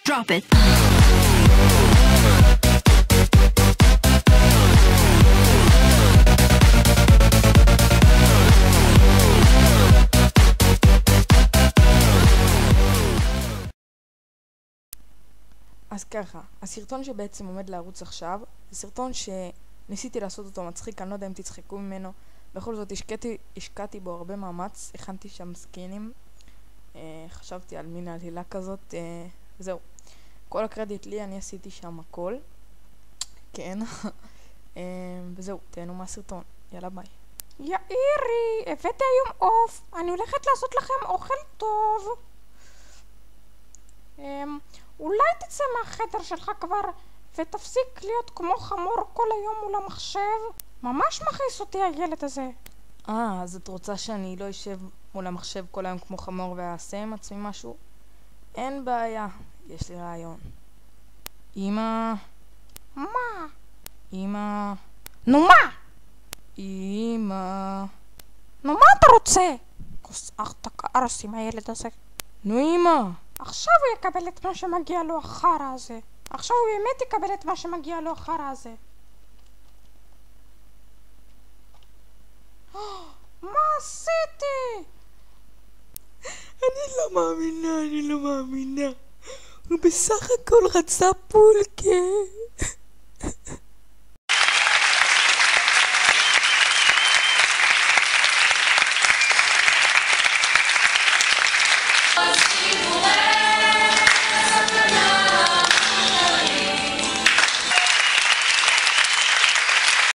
Drop it. אז ככה, הסרטון שבעצם עומד לערוץ עכשיו, זה סרטון שניסיתי לעשות אותו מצחיק, אני לא יודע אם תצחקו ממנו, בכל זאת השקעתי בו הרבה מאמץ, הכנתי שם סקינים, חשבתי על מין עלילה כזאת, זהו. כל הקרדיט לי, אני עשיתי שם הכל, כן, וזהו, תהנו מהסרטון, יאללה ביי. יאירי, הבאתי היום עוף, אני הולכת לעשות לכם אוכל טוב. אולי תצא מהחדר שלך כבר ותפסיק להיות כמו חמור כל היום מול המחשב? ממש מכעיס אותי הילד הזה. אז את רוצה שאני לא אשב מול המחשב כל היום כמו חמור ואעשה עם עצמי משהו? אין בעיה, יש לי רעיון. אמא... מה? אמא... נו מה? אמא... נו מה אתה רוצה? כוס אך תקערס עם הילד הזה. נו אמא... עכשיו הוא יקבל את מה שמגיע לו החרא הזה. עכשיו הוא באמת יקבל את מה שמגיע לו החרא הזה. מה עשיתי? אני לא מאמינה. הוא בסך הכל רצה פולקה.